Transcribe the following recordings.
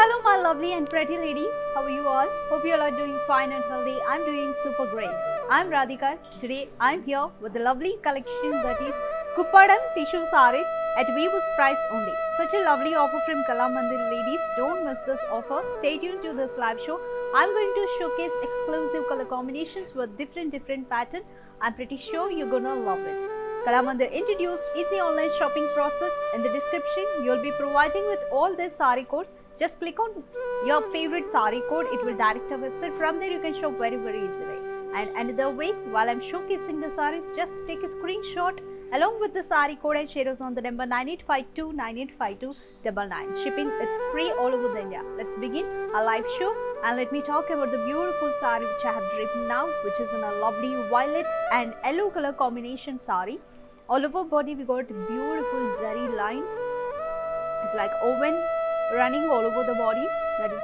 Hello my lovely and pretty ladies, how are you all? Hope you all are doing fine and healthy. I'm doing super great. I'm Radhika. Today I'm here with a lovely collection that is Kuppadam tissue sarees at Vivo's price only. Such a lovely offer from Kalamandir ladies. Don't miss this offer. Stay tuned to this live show. I'm going to showcase exclusive color combinations with different pattern. I'm pretty sure you're gonna love it. Kalamandir introduced easy online shopping process. In the description, you'll be providing with all their saree codes. Just click on your favorite saree code. It will direct our website. From there, you can shop very easily. And another way, while I'm showcasing the sarees, just take a screenshot along with the saree code and share us on the number 9852985299. Shipping, it's free all over India. Let's begin our live show. And let me talk about the beautiful saree which I have draped now, which is in a lovely violet and yellow color combination saree. All over body, we got beautiful zari lines. It's like oven running all over the body. That is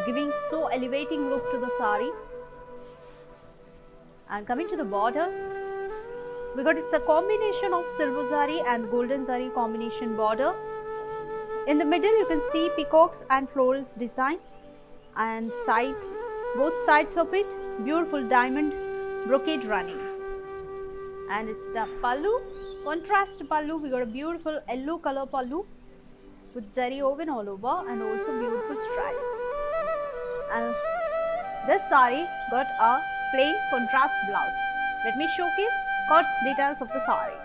giving so elevating look to the saree. And coming to the border, we got it's a combination of silver zari and golden zari combination border. In the middle, you can see peacocks and florals design, and sides, both sides of it, beautiful diamond brocade running. And it's the pallu, contrast pallu. We got a beautiful yellow color pallu with zari woven all over and also beautiful stripes. And this saree got a plain contrast blouse. Let me showcase cost details of the saree.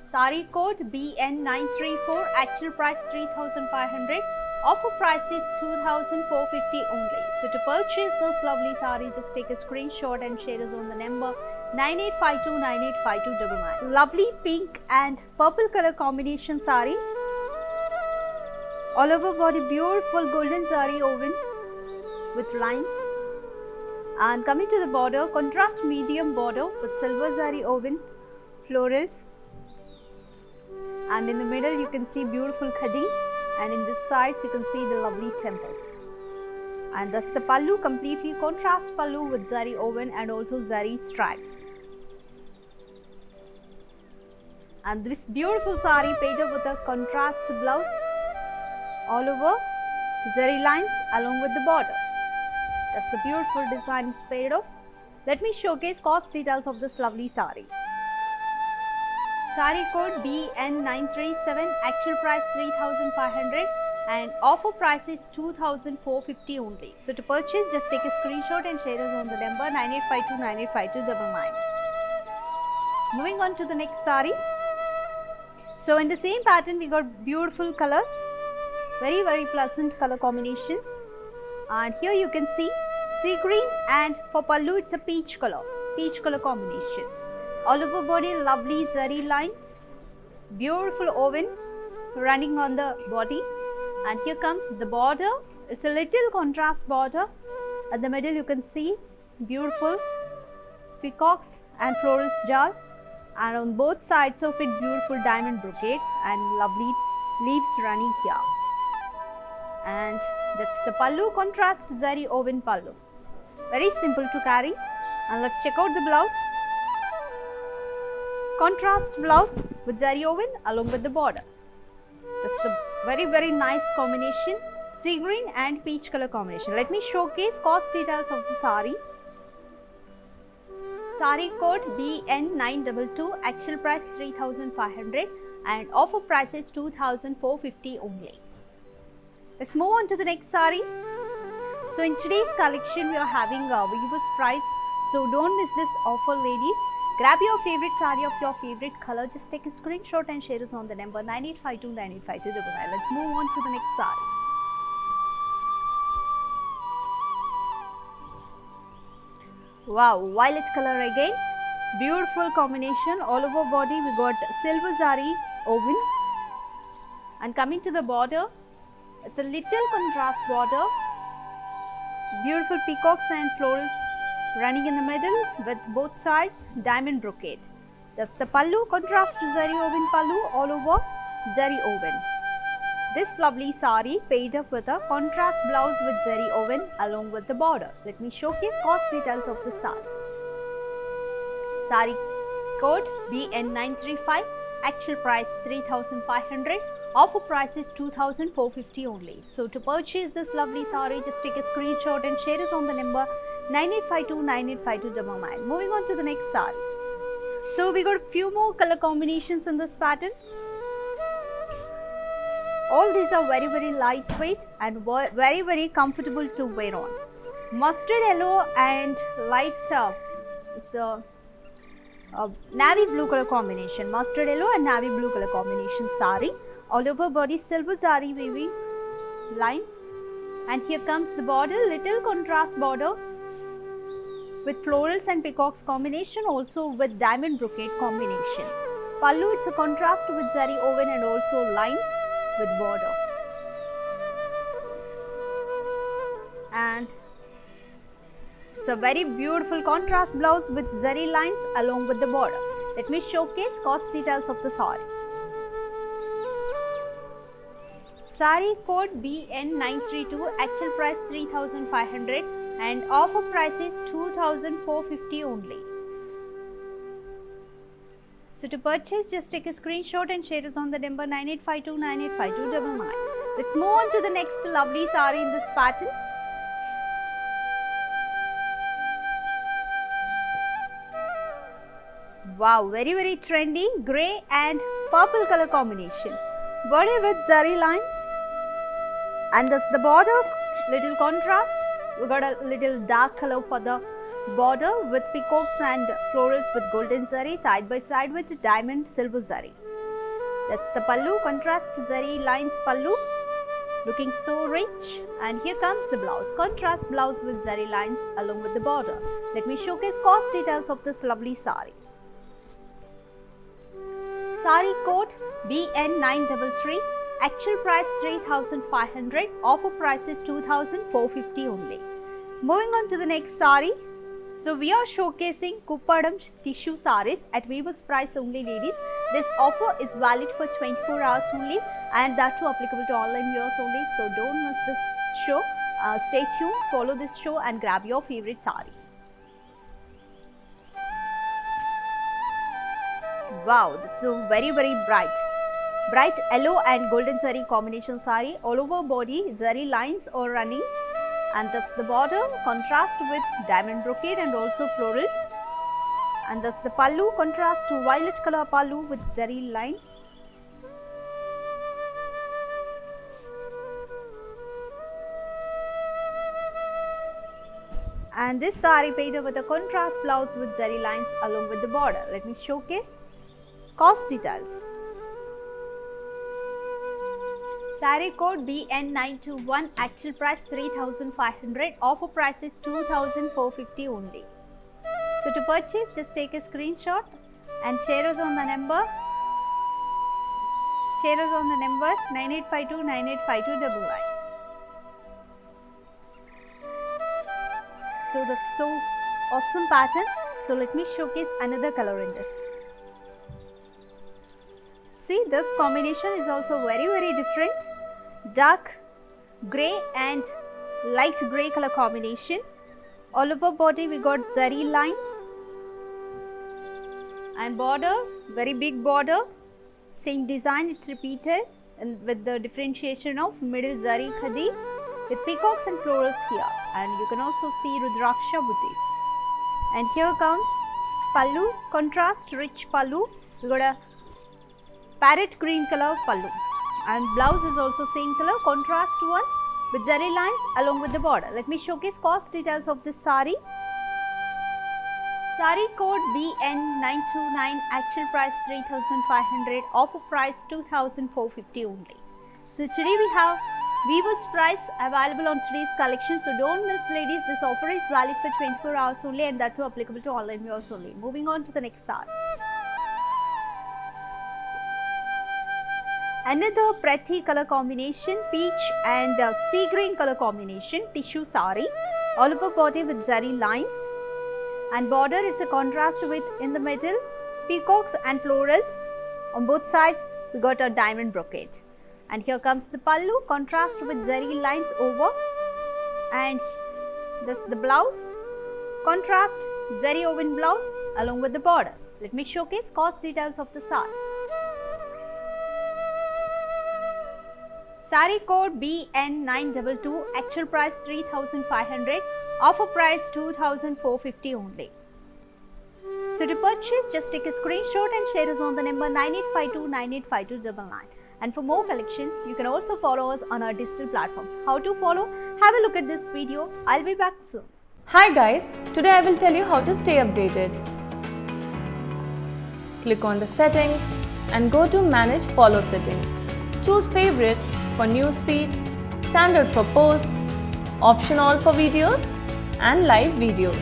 Saree code BN934, actual price 3,500. Offer price is 2,450 only. So to purchase this lovely saree, just take a screenshot and share us on the number 9852985299. Lovely pink and purple color combination saree. All over body, beautiful golden zari woven with lines. And coming to the border, contrast medium border with silver zari woven florals. And in the middle, you can see beautiful khadi. And in the sides, you can see the lovely temples. And thus the pallu, completely contrast pallu with zari woven and also zari stripes. And this beautiful saree paired up with a contrast blouse. All over zari lines along with the border. That's the beautiful design paired off. Let me showcase cost details of this lovely saree. Saree code BN937, actual price 3,500 and offer price is 2,450 only. So to purchase, just take a screenshot and share us on the number 9852985299. Moving on to the next saree. So in the same pattern, we got beautiful colors. Very pleasant color combinations. And here you can see sea green, and for pallu it's a peach color combination. All over body, lovely zari lines, beautiful woven running on the body. And here comes the border. It's a little contrast border. At the middle you can see beautiful peacocks and florals jar, and on both sides of it beautiful diamond brocade and lovely leaves running here. And that's the pallu, contrast zari woven pallu. Very simple to carry. And let's check out the blouse. Contrast blouse with zari woven along with the border. That's the very nice combination. Sea green and peach color combination. Let me showcase cost details of the saree. Saree code BN922, actual price 3,500 and offer price is 2,450 only. Let's move on to the next saree. So in today's collection, we are having a Vivo's price. So don't miss this offer, ladies. Grab your favorite saree of your favorite color. Just take a screenshot and share us on the number 9852985299. Let's move on to the next saree. Wow, violet color again. Beautiful combination. All over body, we got silver zari woven. And coming to the border, it's a little contrast border, beautiful peacocks and florals running in the middle with both sides diamond brocade. That's the pallu, contrast to zari woven pallu, all over zari woven. This lovely saree paired up with a contrast blouse with zari woven along with the border. Let me showcase cost details of the saree. Saree code BN935, actual price 3,500. Offer price is 2,450 only. So to purchase this lovely saree, just take a screenshot and share us on the number 9852985299. Moving on to the next saree. So we got a few more color combinations in this pattern. All these are very lightweight and very comfortable to wear on. Mustard yellow and light it's a navy blue color combination. Mustard yellow and navy blue color combination saree. All over body silver zari weaving lines, and here comes the border, little contrast border with florals and peacocks combination, also with diamond brocade combination. Pallu, it's a contrast with zari woven and also lines with border. And it's a very beautiful contrast blouse with zari lines along with the border. Let me showcase cost details of the saree. Saree code BN932, actual price 3,500 and offer price is 2,450 only. So to purchase, just take a screenshot and share us on the number 9852985299. Let's move on to the next lovely saree in this pattern. Wow, very trendy grey and purple color combination. Body with zari lines, and that's the border, little contrast. We got a little dark color for the border with peacocks and florals with golden zari side by side with diamond silver zari. That's the pallu, contrast zari lines pallu, looking so rich. And here comes the blouse, contrast blouse with zari lines along with the border. Let me showcase cost details of this lovely saree. Saree code BN933, actual price 3,500, offer price is 2,450 only. Moving on to the next saree. So we are showcasing Kuppadam tissue sarees at Weaver's price only, ladies. This offer is valid for 24 hours only, and that too applicable to online viewers only. So don't miss this show. Stay tuned, follow this show and grab your favorite saree. Wow, that's so very bright yellow and golden zari combination saree. All over body zari lines are running, and that's the border, contrast with diamond brocade and also florals. And that's the pallu, contrast to violet color pallu with zari lines. And this saree painted with a contrast blouse with zari lines along with the border. Let me showcase cost details. Saree code BN921, actual price 3,500, offer price is 2,450 only. So to purchase, just take a screenshot and share us on the number 9852985299. So that's so awesome pattern. So let me showcase another color in this. See, this combination is also very different. Dark grey and light grey color combination. All over body we got zari lines, and border, very big border, same design, it's repeated, and with the differentiation of middle zari khadi with peacocks and florals here, and you can also see Rudraksha booties. And here comes pallu, contrast rich pallu. We got a parrot green color pallu, and blouse is also same color, contrast one with zari lines along with the border. Let me showcase cost details of this saree. Saree code BN929, actual price 3,500, offer price 2,450 only. So today we have Weaver's price available on today's collection. So don't miss, ladies. This offer is valid for 24 hours only, and that too applicable to online viewers only. Moving on to the next saree. Another pretty color combination, peach and sea green color combination, tissue saree, all over body with zari lines, and border is a contrast with, in the middle, peacocks and florals. On both sides we got a diamond brocade, and here comes the pallu, contrast with zari lines over, and this is the blouse, contrast zari woven blouse along with the border. Let me showcase cost details of the saree. Saree code BN922, actual price 3,500, offer price 2,450 only. So to purchase, just take a screenshot and share us on the number 9852985299. And for more collections, you can also follow us on our digital platforms. How to follow? Have a look at this video. I'll be back soon. Hi guys, today I will tell you how to stay updated. Click on the settings and go to manage follow settings. Choose favorites for newsfeed, standard for posts, option all for videos and live videos.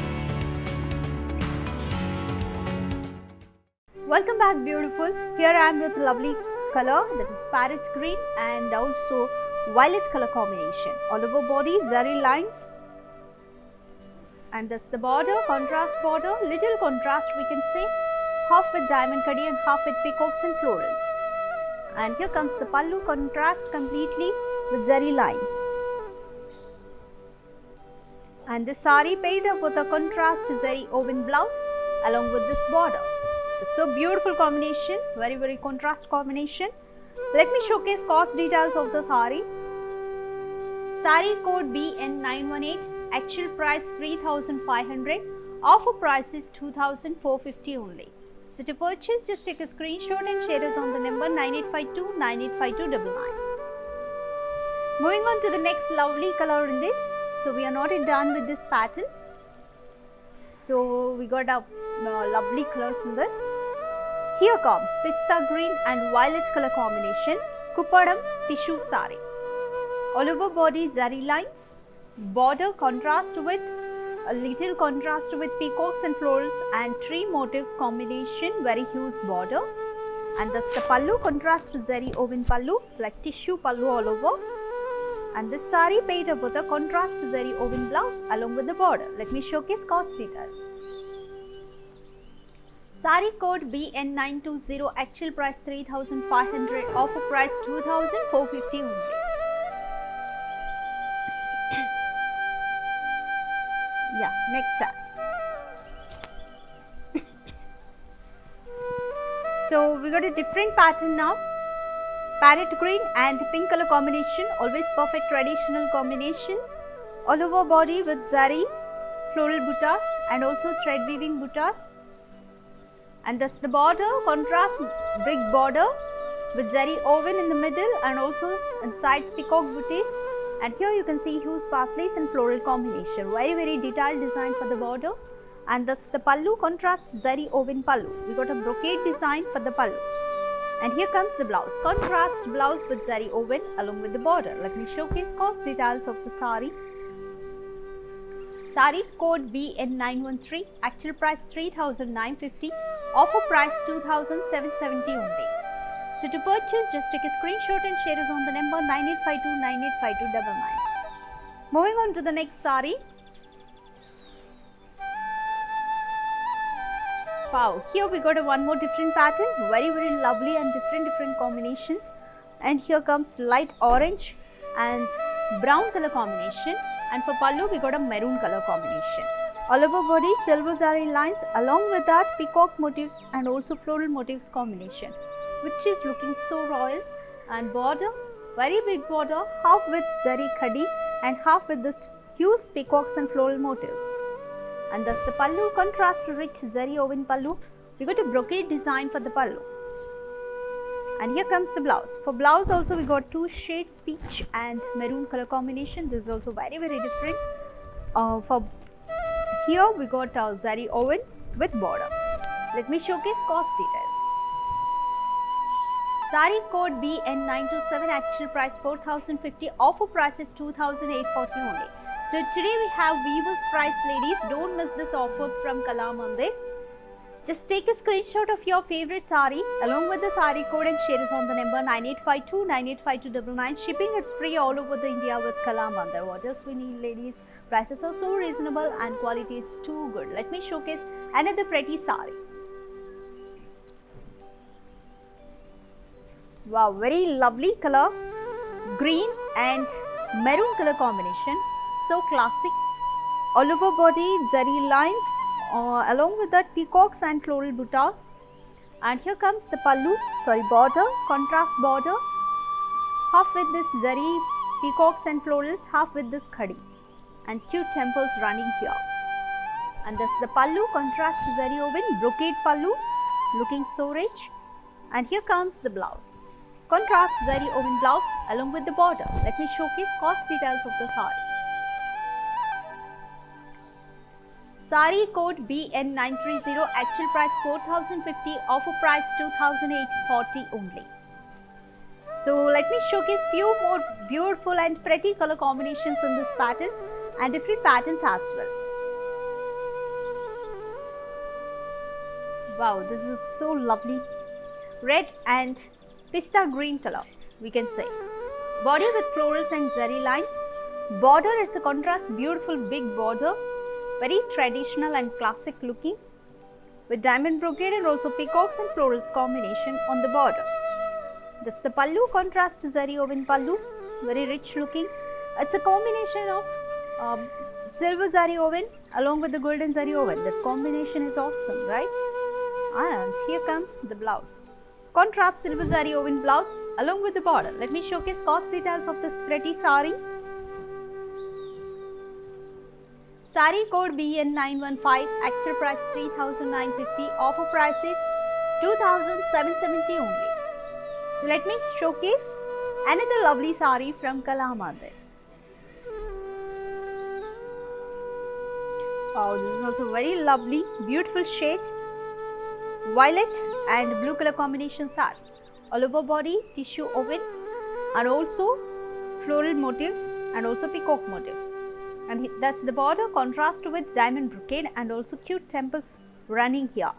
Welcome back, beautifuls. Here I am with lovely color, that is parrot green and also violet color combination. All over body zari lines, and that's the border, contrast border, little contrast we can say, half with diamond kaddi and half with peacocks and florals. And here comes the pallu, contrast completely with zari lines. And this saree paired up with a contrast zari woven blouse along with this border. It's a beautiful combination, very contrast combination. Let me showcase cost details of the saree. Saree code BN918, actual price 3,500, offer price is 2,450 only. So to purchase, just take a screenshot and share us on the number 9852985299. Moving on to the next lovely color in this. So we are not done with this pattern. So we got a lovely colors in this. Here comes pista green and violet color combination, Kuppadam tissue saree. All over body zari lines, border contrast with a little contrast with peacocks and florals and tree motifs combination, very huge border. And that's the pallu, contrast to zari woven pallu, it's like tissue pallu all over. And this saree paired up with a contrast zari woven blouse along with the border. Let me showcase cost details. Saree code BN920, actual price 3,500, offer price 2,450 only. Yeah, next saree. So we got a different pattern now. Parrot green and pink color combination, always perfect traditional combination. All over body with zari, floral buttas and also thread weaving buttas. And that's the border, contrast big border with zari woven in the middle and also on sides peacock booties. And here you can see huge parsleys and floral combination, very detailed design for the border. And that's the pallu, contrast zari woven pallu. We got a brocade design for the pallu. And here comes the blouse, contrast blouse with zari woven along with the border. Let me showcase cost details of the saree. Saree code BN913, actual price 3,950, offer price 2,770 only. So to purchase, just take a screenshot and share us on the number 9852985299. Moving on to the next saree. Wow, here we got one more different pattern, very lovely and different combinations. And here comes light orange and brown color combination, and for pallu we got a maroon color combination. All over body silver zari lines, along with that peacock motifs and also floral motifs combination, which is looking so royal. And border, very big border, half with zari khadi and half with this huge peacocks and floral motifs. And thus the pallu, contrast to rich zari woven pallu. We got a brocade design for the pallu. And here comes the blouse. For blouse also we got two shades, peach and maroon color combination. This is also very different. For here we got zari woven with border. Let me showcase cost details. Saree code BN927, actual price 4,050, offer price is 2,840 only. So today we have Weavers price, ladies. Don't miss this offer from Kalamandir. Just take a screenshot of your favorite saree along with the saree code and share us on the number 9852985299. Shipping it's free all over the India with Kalamandir. What else we need, ladies? Prices are so reasonable and quality is too good. Let me showcase another pretty saree. Wow, very lovely color, green and maroon color combination, so classic. All over body zari lines, along with that peacocks and floral buttas. And here comes the pallu, border, contrast border half with this zari peacocks and florals, half with this khadi and cute temples running here. And this the pallu, contrast zari woven brocade pallu, looking so rich. And here comes the blouse, contrast zari woven blouse along with the border. Let me showcase cost details of the saree. Saree code BN930, actual price 4050, offer price 2840 only. So let me showcase few more beautiful and pretty color combinations in this patterns and different patterns as well. Wow, this is so lovely. Red and pista green color, we can say. Body with florals and zari lines. Border is a contrast, beautiful big border. Very traditional and classic looking with diamond brocade and also peacocks and florals combination on the border. That's the pallu, contrast zari woven pallu, very rich looking. It's a combination of silver zari woven along with the golden zari woven. That combination is awesome, right? And here comes the blouse. Contrast silver zari woven blouse along with the border. Let me showcase cost details of this pretty saree. Saree code BN915, actual price 3950, offer price is 2770 only. So let me showcase another lovely saree from Kala Mandir. Wow, this is also very lovely, beautiful shade, violet and blue color combination saree. All over body, tissue woven and also floral motifs and also peacock motifs. And that's the border, contrast with diamond brocade and also cute temples running here.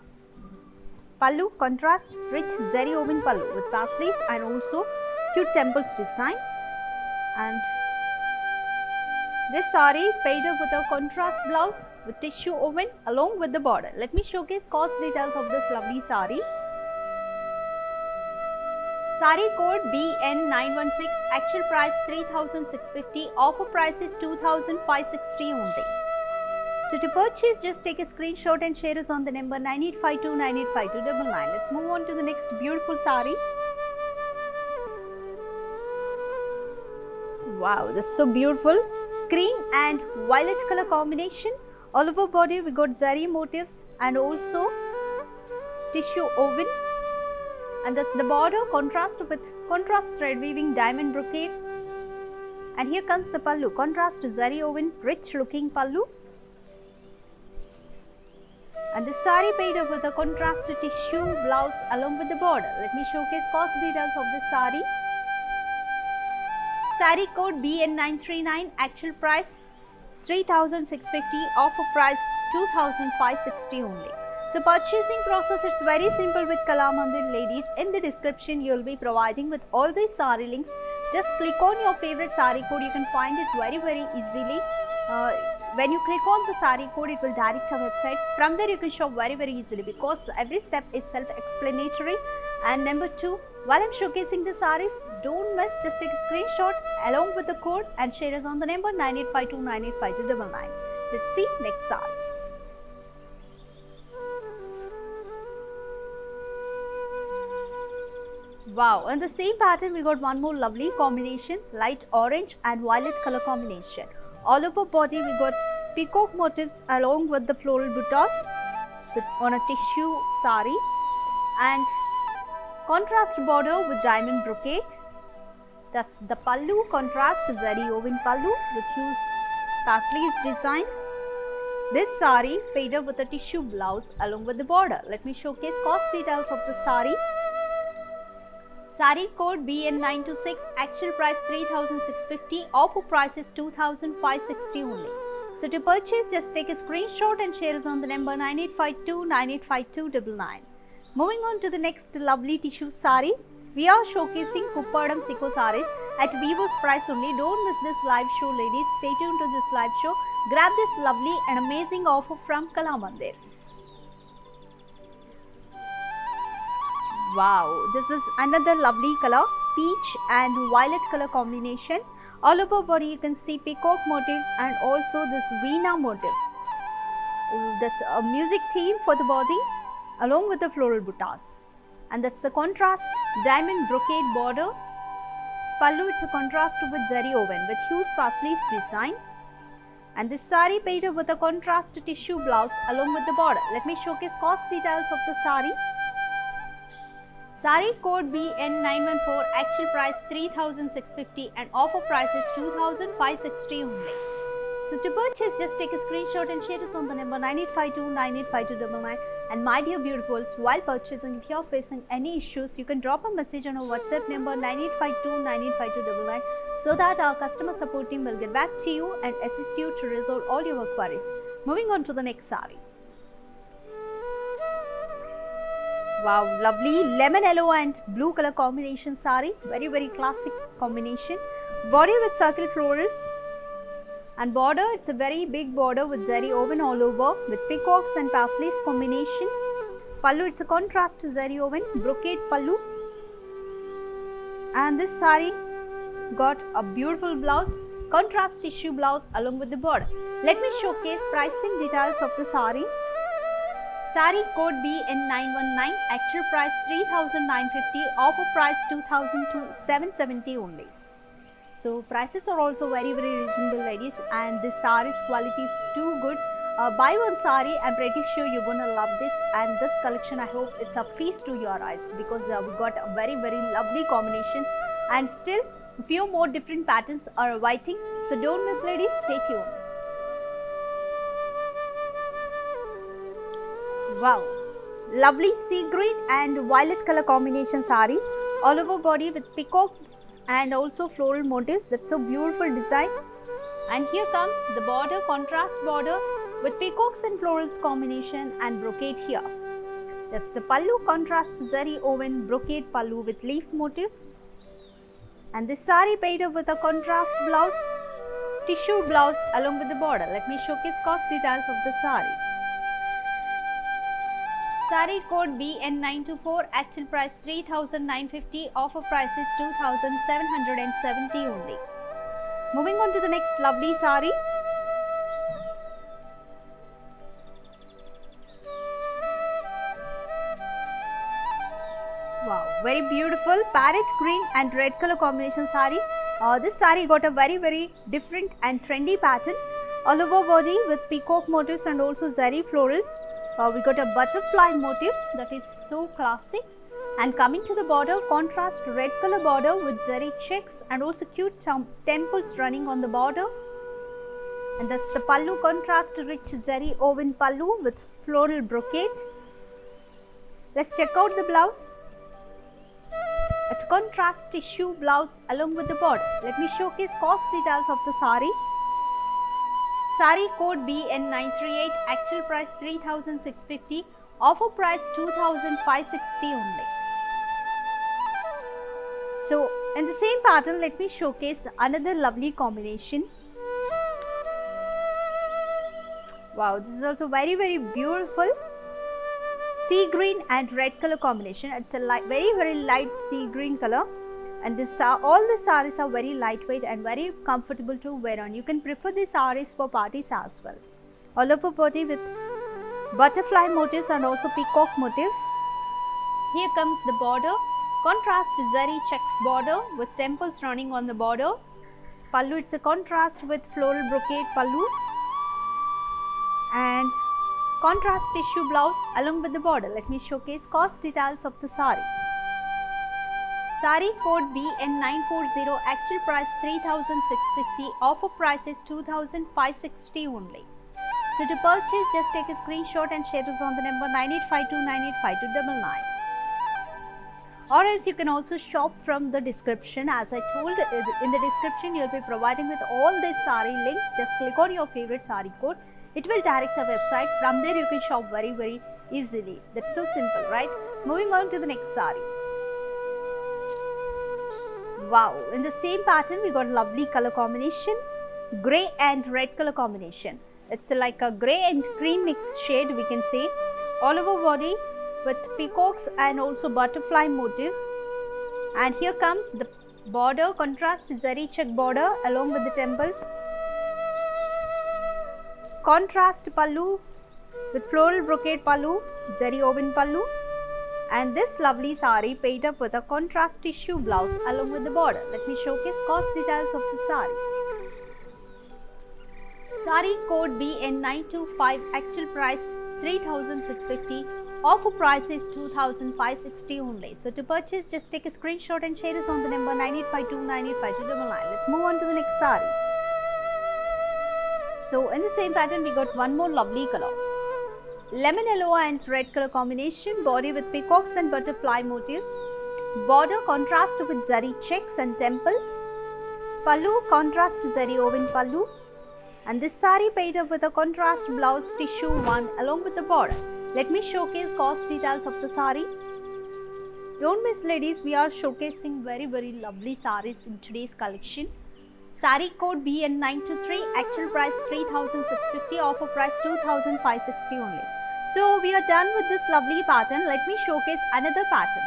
Pallu, contrast rich zari woven pallu with paisleys and also cute temples design. And this saree paired up with a contrast blouse with tissue woven along with the border. Let me showcase cost details of this lovely saree. Saree code BN916, actual price 3650, offer price is 2560 only. So to purchase, just take a screenshot and share us on the number 9852985299. Let's move on to the next beautiful saree. Wow, this is so beautiful. Cream and violet color combination. All over body we got zari motifs and also tissue woven. And that's the border, contrast with contrast thread weaving diamond brocade. And here comes the pallu, contrast zari woven, rich looking pallu. And the saree paired up with a contrast tissue blouse along with the border. Let me showcase cost details of this saree. Saree code BN939, actual price 3650, offer price 2560 only. So purchasing process is very simple with Kala Mandir ladies. In the description you will be providing with all these saree links. Just click on your favorite saree code, you can find it very easily. When you click on the saree code, it will direct our website. From there you can shop very easily because every step is self-explanatory. And number 2, while I'm showcasing the sarees, don't miss, just take a screenshot along with the code and share us on the number 9852985299. Let's see next saree. Wow, and the same pattern we got one more lovely combination, light orange and violet color combination. All over body we got peacock motifs along with the floral buttas on a tissue saree and contrast border with diamond brocade. That's the pallu, contrast zari woven pallu with huge paisleys design. This saree paired up with a tissue blouse along with the border. Let me showcase cost details of the saree. Saree code BN926, actual price 3650, offer price is 2560 only. So to purchase, just take a screenshot and share us on the number 9852985299. Moving on to the next lovely tissue saree, we are showcasing Kuppadam Siko sarees at Vivo's price only. Don't miss this live show, ladies. Stay tuned to this live show. Grab this lovely and amazing offer from Kala Mandir. Wow, this is another lovely color, peach and violet color combination. All over body you can see peacock motifs and also this Veena motifs. That's a music theme for the body along with the floral buttas. And that's the contrast diamond brocade border Pallu, it's a contrast with zari woven with huge Parsley's design. And this sari painted with a contrast tissue blouse along with the border. Let me showcase cost details of the sari. Sari code BN914, actual price 3,650 and offer price is 2,560 only. So to purchase, just take a screenshot and share it on the number 9852985299. And my dear beautifuls, while purchasing, if you are facing any issues, you can drop a message on our WhatsApp number 9852985299 so that our customer support team will get back to you and assist you to resolve all your queries. Moving on to the next sari. Wow, lovely lemon yellow and blue color combination sari. Very classic combination. Body with circle florals. And border, it's a very big border with zari woven all over with peacocks and parsleys combination. Pallu, it's a contrast to zari woven, brocade pallu. And this sari got a beautiful blouse, contrast tissue blouse along with the border. Let me showcase pricing details of the sari. Sari code BN919, actual price 3,950, offer price 2,770 only. So prices are also very reasonable, ladies, and this sari's quality is too good. Buy one sari, I'm pretty sure you're gonna love this, and this collection, I hope it's a feast to your eyes because we got a very lovely combinations, and still few more different patterns are awaiting. So don't miss, ladies, stay tuned. Wow, lovely sea green and violet color combination sari, all over body with peacock and also floral motifs. That's a beautiful design. And here comes the border, contrast border with peacocks and florals combination and brocade here. That's the pallu, contrast zari woven brocade pallu with leaf motifs. And this sari painted with a contrast blouse, tissue blouse along with the border. Let me showcase cost details of the sari. Sari code BN924, actual price 3,950, offer price is 2,770 only. Moving on to the next lovely sari. Wow, very beautiful parrot green and red color combination sari. This sari got a very different and trendy pattern. All over body with peacock motifs and also zari florals. We got a butterfly motifs that is so classic, and coming to the border, contrast red color border with zari checks and also cute temples running on the border. And that's the pallu, contrast rich zari woven pallu with floral brocade. Let's check out the blouse. It's a contrast tissue blouse along with the border. Let me showcase cost details of the sari. Sari code BN938, actual price 3,650, offer price 2,560 only. So in the same pattern, let me showcase another lovely combination. Wow, this is also very beautiful sea green and red color combination. It's a very light sea green color. And this all the saris are very lightweight and very comfortable to wear on. You can prefer these saris for parties as well. All over body with butterfly motifs and also peacock motifs. Here comes the border, contrast zari checks border with temples running on the border. Pallu, it's a contrast with floral brocade pallu and contrast tissue blouse along with the border. Let me showcase cost details of the sari. Sari code BN940, actual price 3,650, offer price is 2,560 only. So to purchase, just take a screenshot and share us on the number 9852985299. Or else you can also shop from the description. As I told, in the description you'll be providing with all these sari links. Just click on your favorite sari code. It will direct our website. From there you can shop very easily. That's so simple, right? Moving on to the next sari. Wow, in the same pattern we got lovely color combination, grey and red color combination. It's like a grey and cream mixed shade, we can say. All over body with peacocks and also butterfly motifs. And here comes the border, contrast zari check border along with the temples. Contrast pallu with floral brocade pallu, zari woven pallu. And this lovely sari paired up with a contrast tissue blouse along with the border. Let me showcase cost details of the sari. Sari code BN925, actual price 3650, offer price is 2560 only. So to purchase, just take a screenshot and share us on the number 9852985299. Let's move on to the next sari. So in the same pattern, we got one more lovely color. Lemon yellow and red color combination, body with peacocks and butterfly motifs, border contrast with zari checks and temples, pallu contrast zari woven pallu, and this sari paired up with a contrast blouse tissue one along with the border. Let me showcase cost details of the sari. Don't miss, ladies, we are showcasing very lovely saris in today's collection. Sari code BN923, actual price 3650, offer price 2560 only. So we are done with this lovely pattern. Let me showcase another pattern.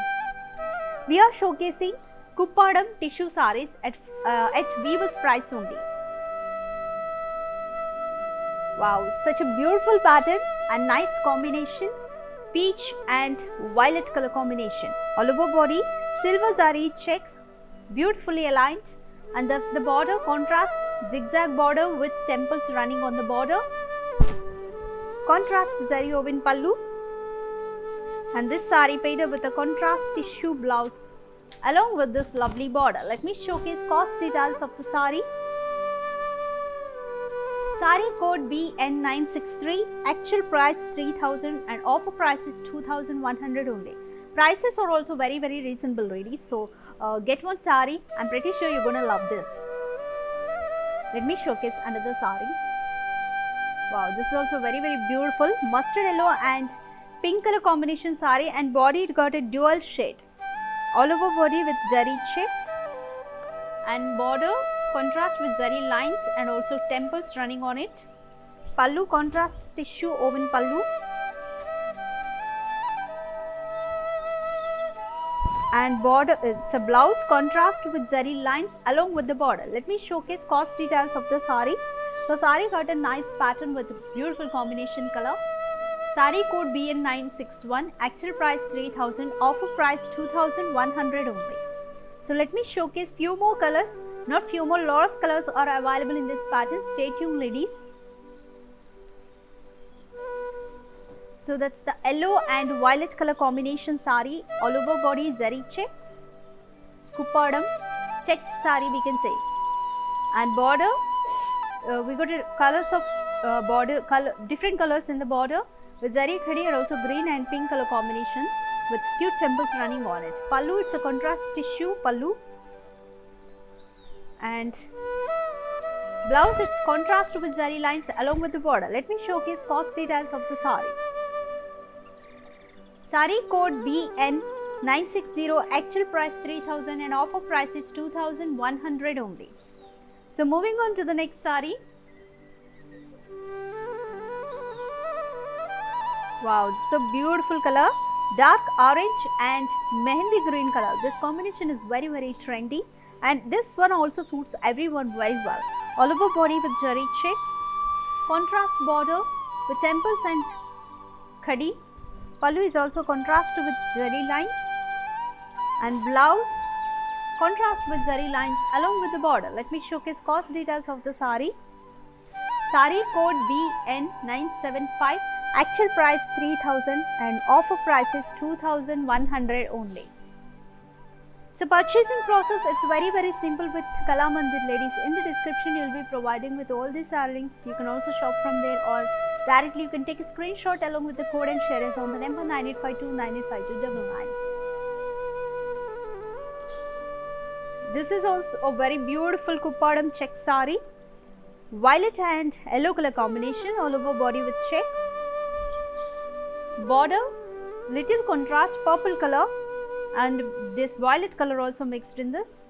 We are showcasing Kuppadam tissue saris at weaver's price only. Wow, such a beautiful pattern and nice combination, peach and violet color combination. All over body, silver zari checks, beautifully aligned, and thus the border contrast zigzag border with temples running on the border, contrast zari woven pallu, and this sari paired up with a contrast tissue blouse along with this lovely border. Let me showcase cost details of the sari. Sari code BN963, actual price 3000 and offer price is 2100 only. Prices are also very reasonable, ladies. So get one sari. I'm pretty sure you're gonna love this. Let me showcase another sari. Wow, this is also very beautiful. Mustard yellow and pink color combination sari, and body it got a dual shade. All over body with zari checks and border contrast with zari lines and also temples running on it. Pallu contrast tissue woven pallu. And border is a blouse contrast with zari lines along with the border. Let me showcase cost details of the sari. So sari got a nice pattern with beautiful combination color. Sari code BN961, actual price 3000, offer price 2100 only. So let me showcase few more colors. Not few more, lot of colors are available in this pattern. Stay tuned, ladies. So that's the yellow and violet color combination sari, all over body zari checks, Kuppadam checks sari we can say, and border we got colors of border color, different colors in the border with zari khadi and also green and pink color combination with cute temples running on it. Pallu, it's a contrast tissue pallu, and blouse it's contrast with zari lines along with the border. Let me showcase cost details of the sari. Sari code BN960, actual price 3000 and offer price is 2100 only. So moving on to the next sari. Wow, it's a beautiful color, dark orange and mehendi green color. This combination is very trendy, and this one also suits everyone very well. All over body with zari checks, contrast border with temples and khadi. Pallu is also contrast with zari lines, and blouse contrast with zari lines along with the border. Let me showcase cost details of the sari. Sari code BN975, actual price 3000 and offer price is 2100 only. So purchasing process, it's very simple with Kalamandir, ladies. In the description you will be providing with all these links. You can also shop from there, or directly you can take a screenshot along with the code and share us on the number 9852985299. This is also a very beautiful Kuppadam check sari, violet and yellow color combination, all over body with checks, border little contrast purple color and this violet color also mixed in this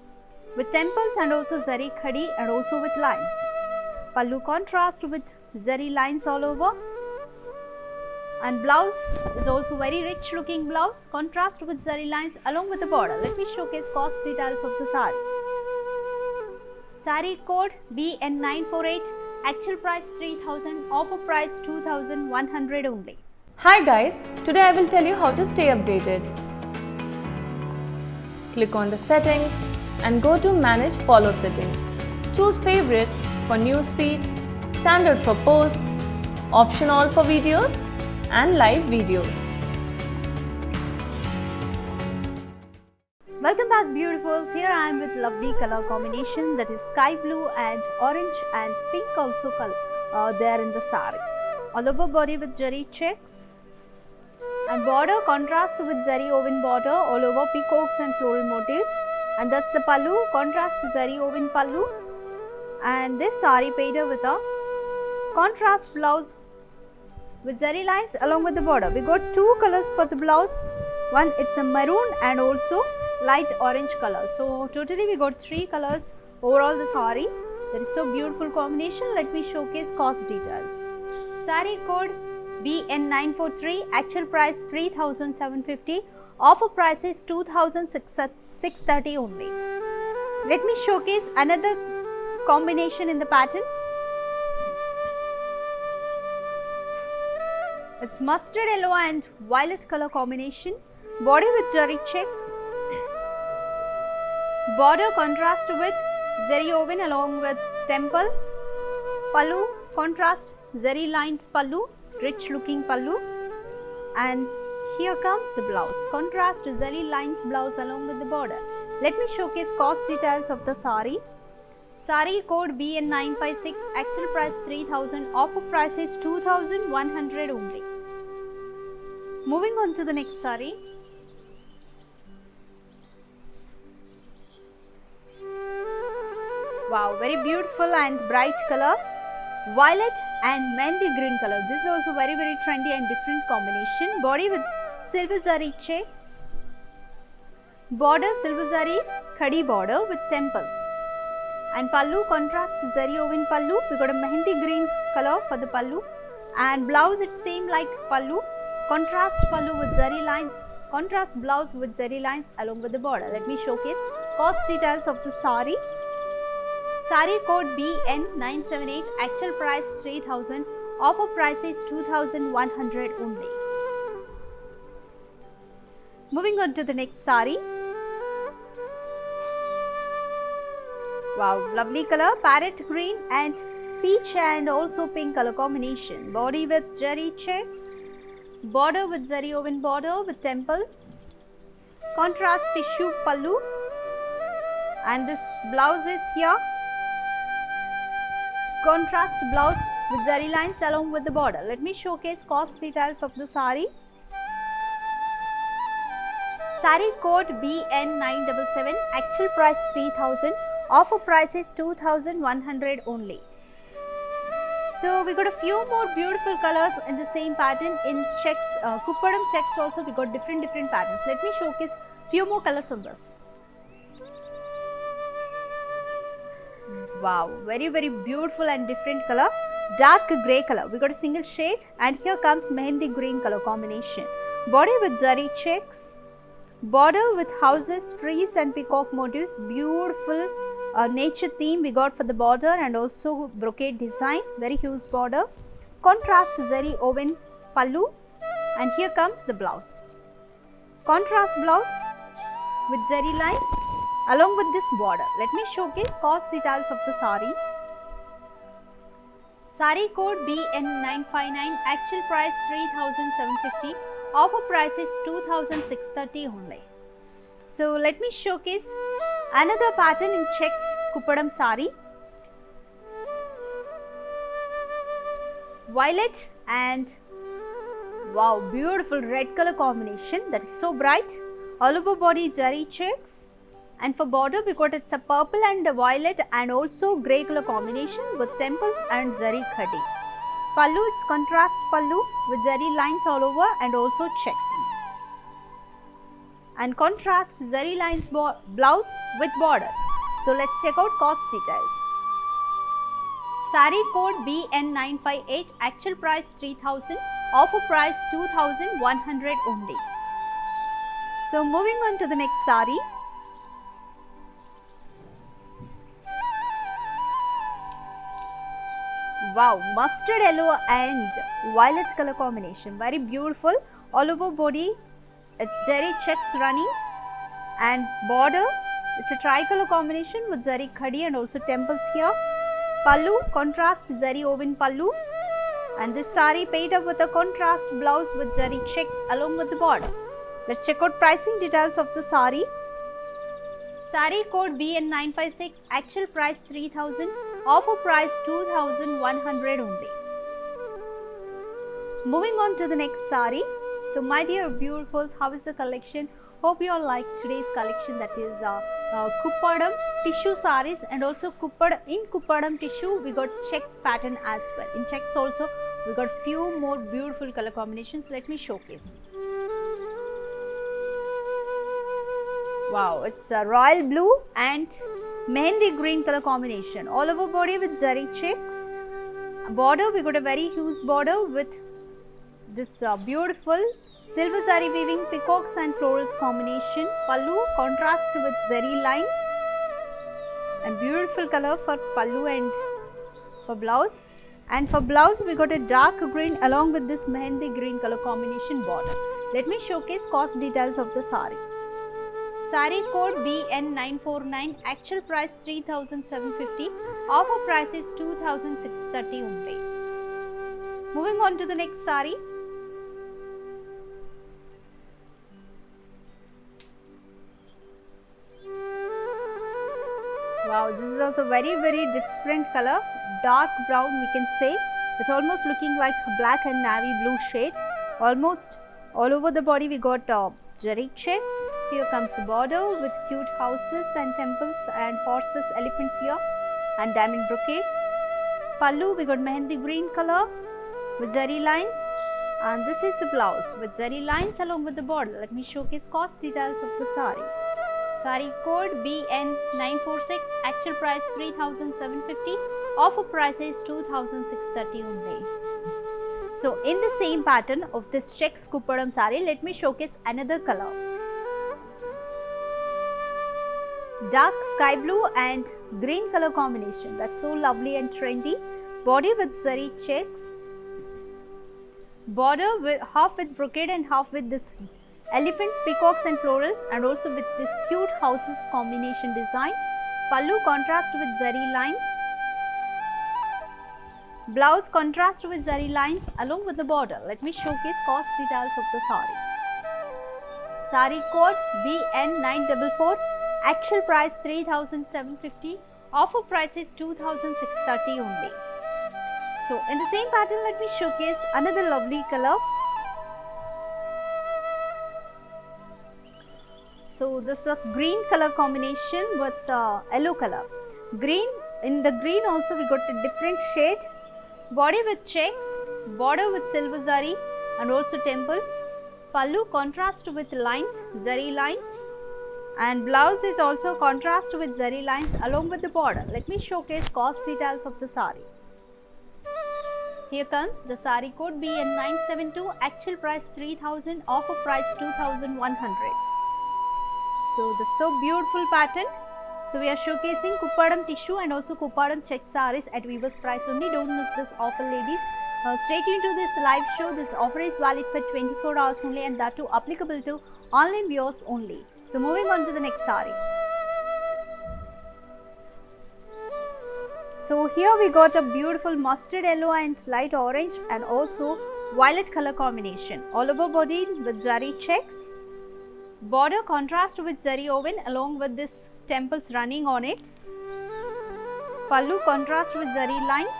with temples and also zari khadi and also with lines. Pallu contrast with zari lines all over, and blouse is also very rich looking blouse, contrast with zari lines along with the border. Let me showcase cost details of the sari. Sari code BN948, actual price 3000, offer price 2100 only. Hi guys, today I will tell you how to stay updated. Click on the settings and go to manage follow settings. Choose favorites for newsfeed, standard for posts, option all for videos and live videos. Welcome back beautifuls. Here I am with lovely color combination, that is sky blue and orange and pink also there in the sari. All over body with zari checks and border contrast with zari woven border all over peacocks and floral motifs, and that's the pallu, contrast zari woven pallu, and this sari painted with a contrast blouse with zari lines along with the border. We got two colors for the blouse. One, it's a maroon and also light orange color. So totally we got three colors overall the sari. That is so beautiful combination. Let me showcase cost details. Sari code BN943, actual price 3,750, offer price is 2,630 only. Let me showcase another combination in the pattern. It's mustard yellow and violet color combination, body with zari checks, border contrast with zari woven along with temples, pallu contrast zari lines pallu, rich looking pallu, and here comes the blouse, contrast zari lines blouse along with the border. Let me showcase cost details of the sari. Sari code BN956, actual price 3,000, offer price is 2,100 only. Moving on to the next sari. Wow, very beautiful and bright color, violet and mehndi green color. This is also very trendy and different combination. Body with silver zari checks, border silver zari khadi border with temples, and pallu contrast zari woven pallu. We got a mehndi green color for the pallu, and blouse it's same like pallu, contrast pallu with zari lines, contrast blouse with zari lines along with the border. Let me showcase cost details of the sari. Sari code BN978, actual price 3,000, offer price is 2,100 only. Moving on to the next sari. Wow, lovely color, parrot green and peach and also pink color combination. Body with zari checks, border with zari woven border with temples, contrast tissue pallu, and this blouse is here. Contrast blouse with zari lines along with the border. Let me showcase cost details of the sari. Sari code BN977, actual price 3,000, offer price is 2,100 only. So we got a few more beautiful colors in the same pattern in checks, Kuppadam checks also we got different patterns. Let me showcase few more colors on this. Wow, very beautiful and different color, dark grey color. We got a single shade, and here comes mehndi green color combination. Body with zari checks, border with houses, trees and peacock motifs. Beautiful nature theme we got for the border, and also brocade design, very huge border. Contrast zari woven pallu, and here comes the blouse. Contrast blouse with zari lines along with this border. Let me showcase cost details of the sari. Sari code BN959, actual price 3,750, offer price is 2,630 only. So let me showcase another pattern in checks Kuppadam sari. Violet and wow, beautiful red color combination, that is so bright. All over body zari checks, and for border we got it's a purple and a violet and also grey color combination with temples and zari khadi. Pallu, it's contrast pallu with zari lines all over and also checks, and contrast zari lines blouse with border. So let's check out cost details. Sari code BN958, actual price 3,000, offer price 2,100 only. So moving on to the next sari. Wow, mustard yellow and violet color combination, very beautiful. All over body, it's zari checks running, and border, it's a tricolor combination with zari khadi and also temples here. Pallu, contrast zari woven pallu, and this sari paired up with a contrast blouse with zari checks along with the border. Let's check out pricing details of the sari. Sari code BN956, actual price 3000, offer price 2100 only. Moving on to the next sari. So my dear beautifuls, how is the collection? Hope you all like today's collection, that is Kuppadam tissue saris, and also in Kuppadam tissue we got checks pattern as well. In checks also we got few more beautiful color combinations. Let me showcase. Wow, it's a royal blue and mehendi green color combination. All over body with zari checks. Border, we got a very huge border with this beautiful silver zari weaving peacocks and florals combination. Pallu, contrast with zari lines, and beautiful color for pallu and for blouse. And for blouse, we got a dark green along with this mehendi green color combination border. Let me showcase cost details of the sari. Sari code BN949, actual price 3750, offer price is 2630 only. Moving on to the next sari. Wow, this is also very different color, dark brown we can say. It's almost looking like black and navy blue shade. Almost all over the body we got zari checks. Here comes the border with cute houses and temples and horses, elephants here, and diamond brocade. Pallu, we got mehendi green color with zari lines, and this is the blouse with zari lines along with the border. Let me showcase cost details of the sari. Sari code BN946, actual price 3750, offer price is 2630 only. So in the same pattern of this checks Kuppadam sari, let me showcase another color. Dark sky blue and green color combination, that's so lovely and trendy. Body with zari checks. Border with half with brocade and half with this elephants, peacocks and florals, and also with this cute houses combination design. Pallu, contrast with zari lines. Blouse, contrast with zari lines along with the border. Let me showcase cost details of the sari. Sari code BN944, actual price 3750, offer price is 2630 only. So in the same pattern, let me showcase another lovely color. So this is a green color combination with yellow color. Green, in the green also we got a different shade. Body with checks, border with silver zari and also temples. Pallu, contrast with lines, zari lines, and blouse is also contrast with zari lines along with the border. Let me showcase cost details of the sari. Here comes the sari code BN972, actual price 3000, offer price 2100. So the so beautiful pattern. So we are showcasing Kuppadam tissue and also Kuppadam check saris at Weaver's price only. Don't miss this offer, ladies. Stay tuned to this live show. This offer is valid for 24 hours only, and that too applicable to online viewers only. So moving on to the next sari. So here we got a beautiful mustard yellow and light orange and also violet color combination. All over body with zari checks. Border contrast with zari woven along with this temples running on it. Pallu, contrast with zari lines.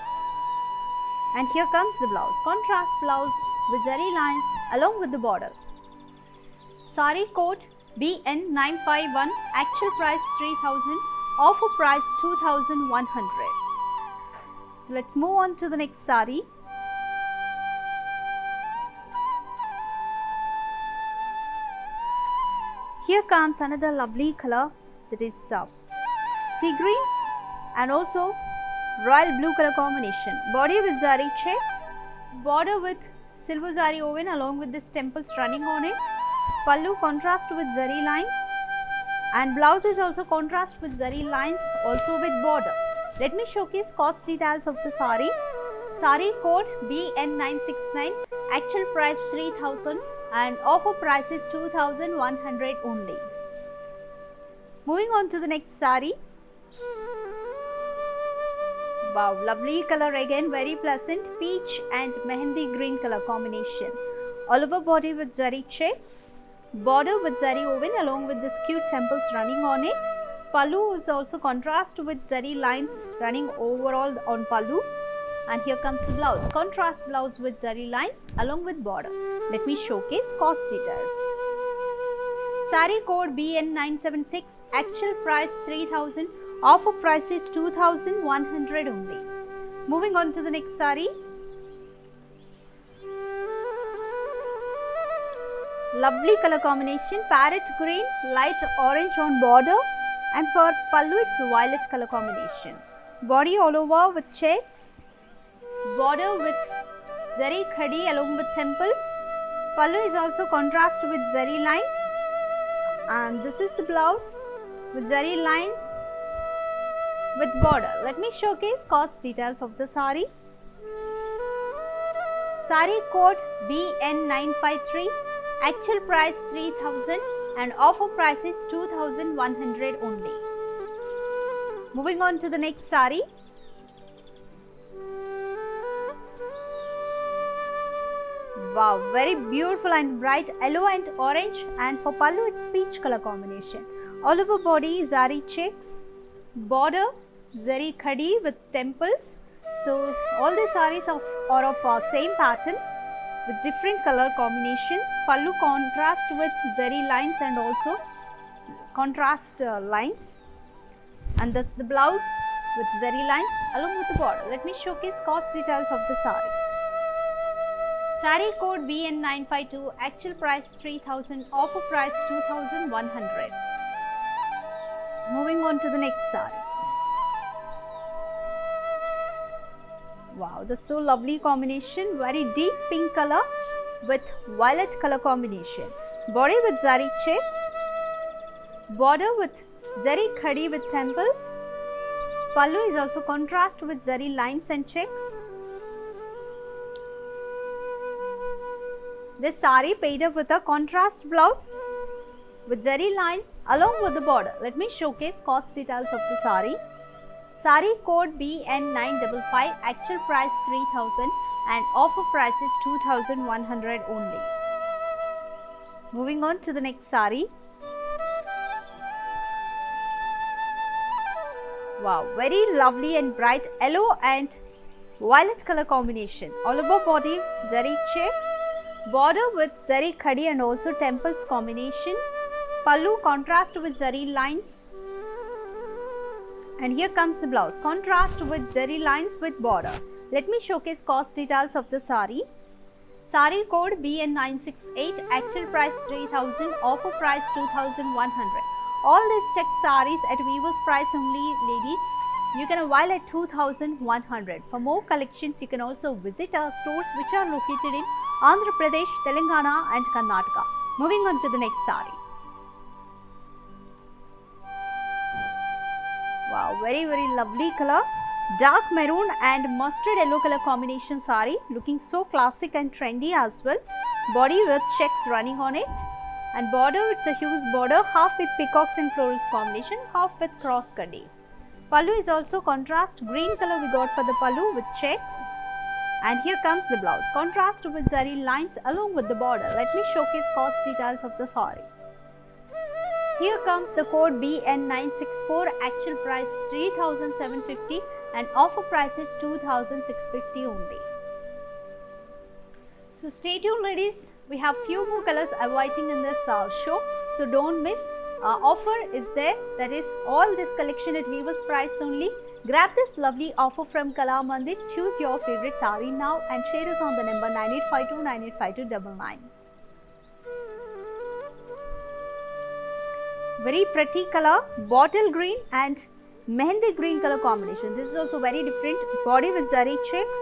And here comes the blouse. Contrast blouse with zari lines along with the border. Sari code BN951, actual price 3000, offer price 2100. So let's move on to the next sari. Here comes another lovely color, that is sea green and also royal blue color combination. Body with zari checks, border with silver zari woven along with this temples running on it. Pallu, contrast with zari lines, and blouse is also contrast with zari lines also with border. Let me showcase cost details of the sari. Saree code BN969, actual price 3000 and offer price is 2100 only. Moving on to the next saree. Wow, lovely color again, very pleasant, peach and mehendi green color combination. All over body with zari checks, border with zari woven along with this cute temples running on it. Pallu is also contrast with zari lines running overall on pallu. And here comes the blouse, contrast blouse with zari lines along with border. Let me showcase cost details. Saree code BN976, actual price 3000, offer price is 2100 only. Moving on to the next saree. Lovely color combination, parrot green, light orange on border, and for pallu it's violet color combination. Body all over with checks, border with zari khadi along with temples. Pallu is also contrast with zari lines, and this is the blouse with zari lines with border. Let me showcase cost details of the saree. Saree code BN953, actual price 3000 and offer price is 2100 only. Moving on to the next saree. Wow, very beautiful and bright yellow and orange, and for pallu it's peach color combination. All over body zari checks, border zari khadi with temples. So all the sarees are of same pattern with different color combinations. Pallu contrast with zari lines and also contrast lines, and that's the blouse with zari lines along with the border. Let me showcase cost details of the saree. Saree code BN952, actual price 3000, offer price 2100. Moving on to the next saree. Wow, that's so lovely combination, very deep pink color with violet color combination. Body with zari checks, border with zari khadi with temples. Pallu is also contrast with zari lines and checks. This saree paired up with a contrast blouse with zari lines along with the border. Let me showcase cost details of the saree. Saree code BN955, actual price 3000 and offer price is 2100 only. Moving on to the next saree. Wow, very lovely and bright yellow and violet color combination. All over body zari checks, border with zari khadi and also temples combination. Pallu contrast with zari lines, and here comes the blouse, contrast with zari lines with border. Let me showcase cost details of the saree. Saree code BN968, actual price 3000, offer price 2100. All these checked sarees at Weaver's price only, ladies. You can avail at 2100. For more collections, you can also visit our stores which are located in Andhra Pradesh, Telangana and Karnataka. Moving on to the next saree. Wow, very lovely color. Dark maroon and mustard yellow color combination saree, looking so classic and trendy as well. Body with checks running on it, and border, it's a huge border, half with peacocks and florals combination, half with cross kaddi. Pallu is also contrast green color we got for the pallu with checks, and here comes the blouse, contrast with zari lines along with the border. Let me showcase cost details of the saree. Here comes the code BN964, actual price 3750 and offer price is 2650 only. So stay tuned, ladies. We have few more colors awaiting in this show, so don't miss. Offer is there, that is all this collection at Weaver's price only. Grab this lovely offer from Kala Mandir. Choose your favorite saree now and share us on the number 9852985299. Very pretty color, bottle green and mehendi green color combination. This is also very different. Body with zari checks,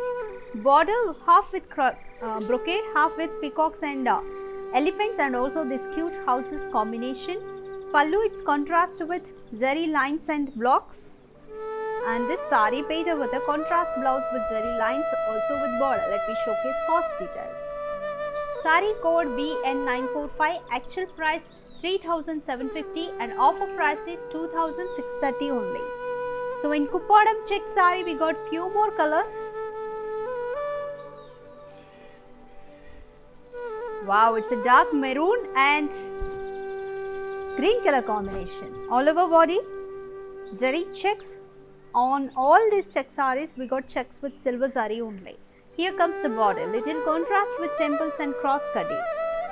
border half with brocade, half with peacocks and elephants, and also this cute houses combination. Pallu, it's contrast with zari lines and blocks, And this sari painted with a contrast blouse with zari lines, also with border. Let me showcase cost details. Sari code BN945, actual price 3,750 and offer price is 2,630 only. So in Kuppadam check sari we got few more colors. Wow, it's a dark maroon and green color combination. All over body, zari checks. On all these check sarees, we got checks with silver zari only. Here comes the border, little contrast with temples and cross cutting.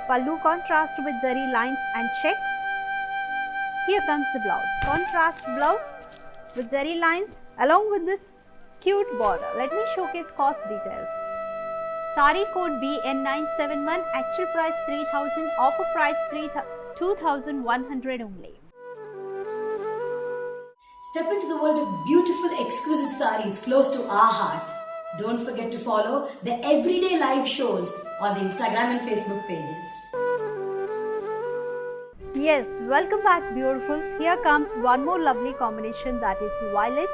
Pallu contrast with zari lines and checks. Here comes the blouse, contrast blouse with zari lines along with this cute border. Let me showcase cost details. Sari code BN971, actual price 3,000, offer price 2,100 only. Step into the world of beautiful, exquisite sarees close to our heart. Don't forget to follow the everyday live shows on the Instagram and Facebook pages. Yes, welcome back beautifuls. Here comes one more lovely combination, that is violet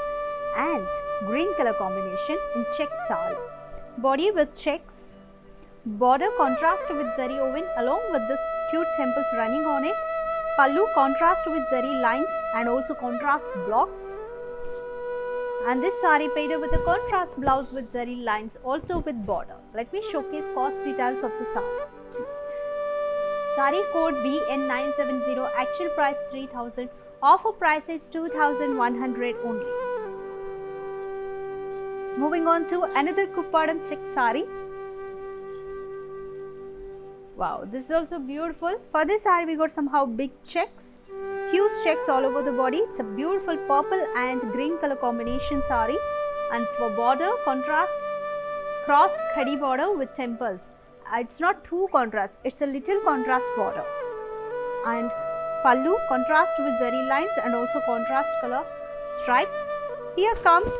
and green color combination in check sari. Body with checks, border contrast with zari woven along with this cute temples running on it. Pallu contrast with zari lines and also contrast blocks. And this sari painted with a contrast blouse with zari lines, also with border. Let me showcase cost details of the sari. Sari code BN970, actual price 3,000, offer price is 2,100 only. Moving on to another Kuppadam check sari. Wow, this is also beautiful. For this sari, we got somehow big checks, huge checks all over the body. It's a beautiful purple and green color combination sari. And for border, contrast cross khadi border with temples. It's not too contrast, it's a little contrast border. And pallu contrast with zari lines and also contrast color stripes. Here comes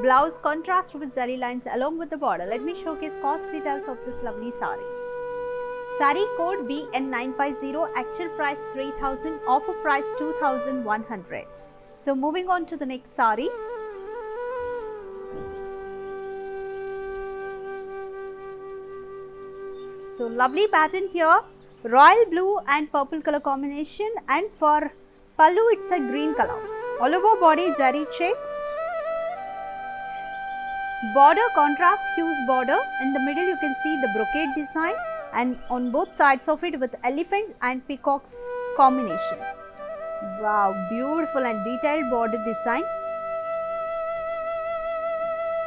blouse contrast with zari lines along with the border. Let me showcase cost details of this lovely sari. Sari code BN950, actual price 3,000, offer price 2,100. So moving on to the next sari. So lovely pattern here, royal blue and purple color combination, and for pallu it's a green color. All over body zari checks. Border contrast hues border. In the middle you can see the brocade design, and on both sides of it with elephants and peacocks combination. Wow, beautiful and detailed border design.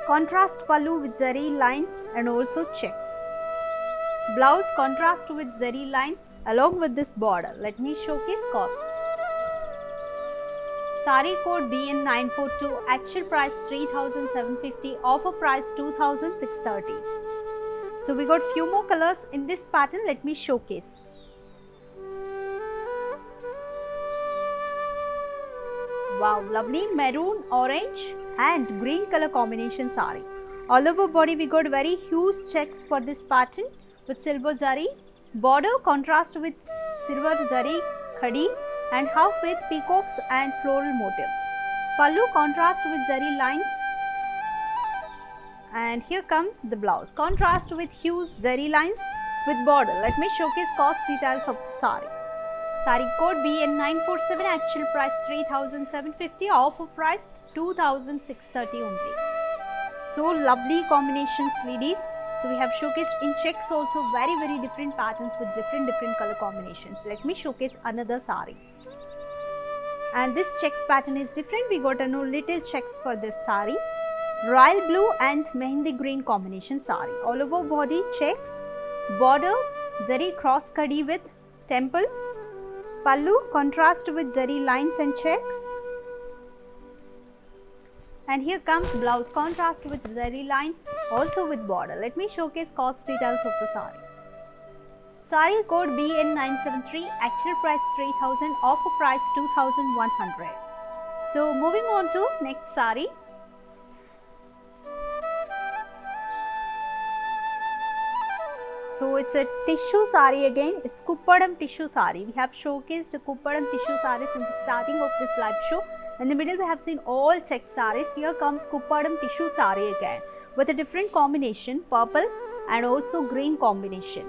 Contrast pallu with zari lines and also checks. Blouse contrast with zari lines along with this border. Let me showcase cost. Sari code BN942, actual price 3,750, offer price 2,630. So we got few more colors in this pattern. Let me showcase. Wow, lovely maroon, orange and green color combination sari. All over body we got very huge checks for this pattern with silver zari. Border contrast with silver zari khadi and half with peacocks and floral motifs. Pallu contrast with zari lines. And here comes the blouse, contrast with huge zari lines with border. Let me showcase cost details of the sari. Sari code BN947, actual price 3,750, offer price 2,630 only. So lovely combinations, ladies. So we have showcased in checks also very different patterns with different color combinations. Let me showcase another sari. And this checks pattern is different. We got a little checks for this sari. Royal blue and mehendi green combination sari. All over body checks, border zari cross khadi with temples, pallu contrast with zari lines and checks, and here comes blouse contrast with zari lines also with border. Let me showcase cost details of the sari. Sari code BN973, actual price 3,000, offer price 2,100. So moving on to next sari. So it's a tissue sari again. It's Kuppadam tissue sari. We have showcased the Kuppadam tissue saris in the starting of this live show. In the middle we have seen all check sarees. Here comes Kuppadam tissue saree again with a different combination, purple and also green combination.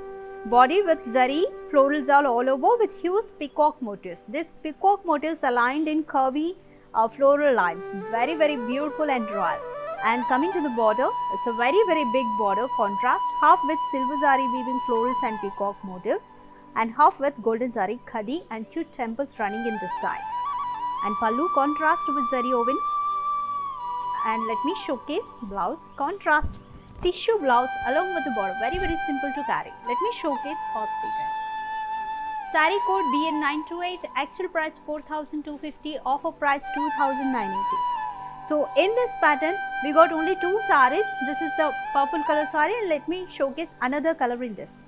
Body with zari florals all over with huge peacock motifs. This peacock motifs aligned in curvy floral lines, very beautiful and royal. And coming to the border, it's a very big border contrast, half with silver zari weaving florals and peacock motifs, and half with golden zari khadi and cute temples running in this side. And pallu contrast with zari woven. And let me showcase blouse, contrast tissue blouse along with the border, very simple to carry. Let me showcase cost details. Saree code BN928, actual price 4,250, offer price 2,980. So in this pattern, we got only 2 sarees. This is the purple color saree, and let me showcase another color in this.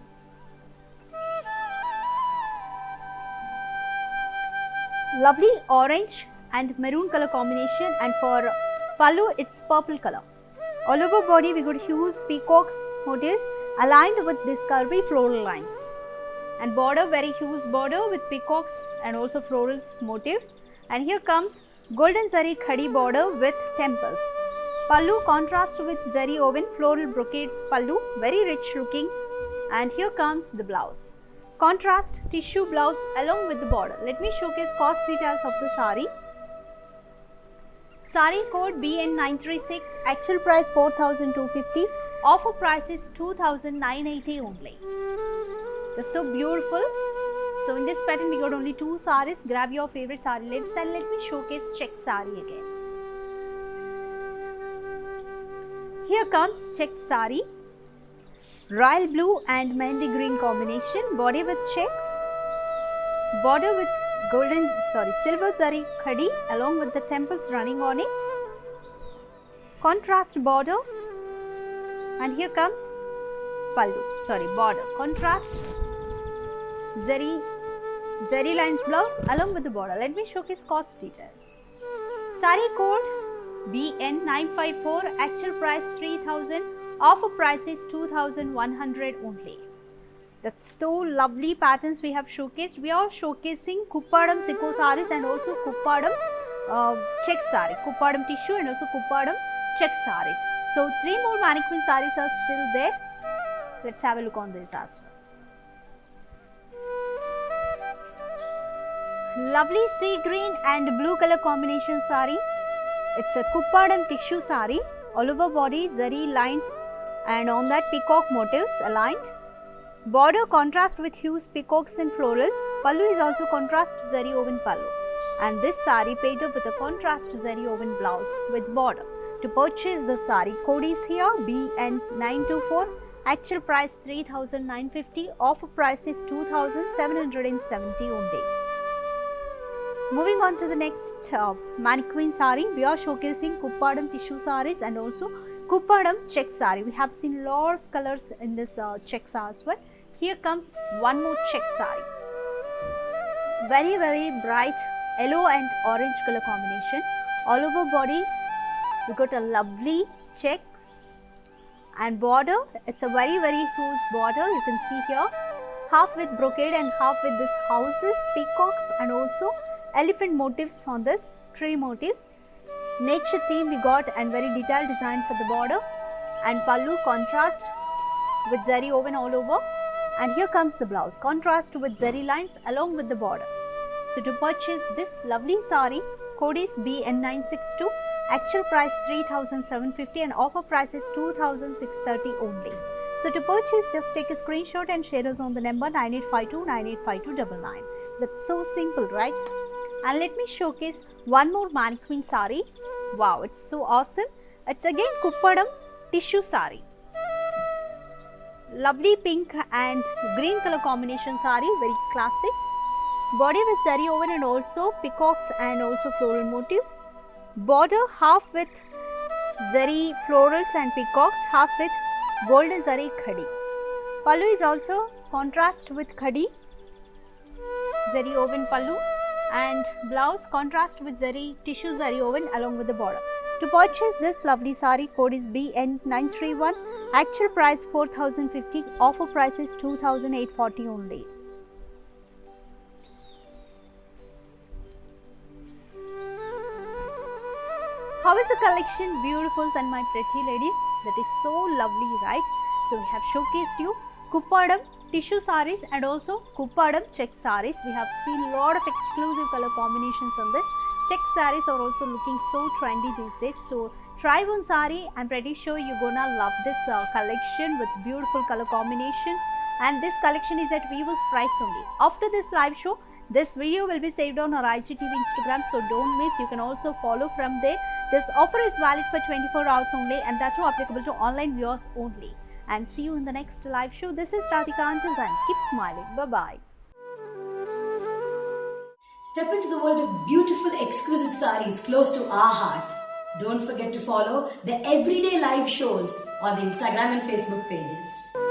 Lovely orange and maroon color combination, and for pallu it's purple color. All over body we got huge peacocks motifs aligned with this curvy floral lines. And border, very huge border with peacocks and also florals motifs. And here comes golden zari khadi border with temples. Pallu contrast with zari woven floral brocade pallu, very rich looking. And here comes the blouse. Contrast tissue blouse along with the border. Let me showcase cost details of the saree. Saree code BN936, actual price 4,250, offer price is 2,980 only. That's so beautiful. So in this pattern we got only 2 sarees. Grab your favorite saree ladies, and let me showcase check saree again. Here comes checked saree, royal blue and mehndi green combination, body with checks, border with silver zari khadi along with the temples running on it, contrast border, and here comes border, contrast zari lines blouse along with the border. Let me showcase cost details. Saree code BN954, actual price 3,000, offer price is 2,100 only. That's so lovely patterns we have showcased. We are showcasing Kuppadam Sikko sarees and also Kuppadam check saree, Kuppadam tissue and also Kuppadam check sarees. So 3 more mannequin sarees are still there. Let's have a look on this as well. Lovely sea green and blue color combination saree. It's a Kuppadam tissue saree, all over body zari lines and on that peacock motifs aligned. Border contrast with hues, peacocks and florals. Pallu is also contrast zari woven pallu. And this saree paired up with a contrast zari woven blouse with border. To purchase the saree, code is here BN924. Actual price 3,950. Offer price is 2,770 only. Moving on to the next mannequin saree, we are showcasing Kuppadam tissue sarees and also Kuppadam check saree. We have seen lot of colors in this check as well. Here comes one more check saree. Very bright yellow and orange color combination. All over body, we got a lovely checks and border. It's a very huge border. You can see here, half with brocade and half with this houses, peacocks and also elephant motifs on this, tree motifs. Nature theme we got and very detailed design for the border, and pallu contrast with zari woven all over. And here comes the blouse, contrast with zari lines along with the border. So to purchase this lovely saree, code is BN962, actual price 3,750 and offer price is 2,630 only. So to purchase, just take a screenshot and share us on the number 9852985299. That's so simple, right? And let me showcase one more mannequin saree. Wow, it's so awesome. It's again Kuppadam tissue saree. Lovely pink and green color combination saree, very classic. Body with zari woven and also peacocks and also floral motifs. Border half with zari florals and peacocks, half with golden zari khadi. Pallu is also contrast with khadi, zari woven pallu, and blouse contrast with zari tissue zari woven along with the border. To purchase this lovely saree, code is BN931, actual price 4,050, offer price is 2,840 only. How is the collection, beautifuls and my pretty ladies? That is so lovely, right? So we have showcased you Kuppadam tissue sarees and also Kuppadam check sarees. We have seen a lot of exclusive color combinations on this. Check sarees are also looking so trendy these days. So try one saree. I'm pretty sure you're gonna love this collection with beautiful color combinations. And this collection is at Vivo's price only. After this live show, this video will be saved on our IGTV Instagram, so don't miss. You can also follow from there. This offer is valid for 24 hours only, and that too applicable to online viewers only. And see you in the next live show. This is Radhika. Until then, keep smiling. Bye-bye. Step into the world of beautiful, exquisite sarees close to our heart. Don't forget to follow the everyday live shows on the Instagram and Facebook pages.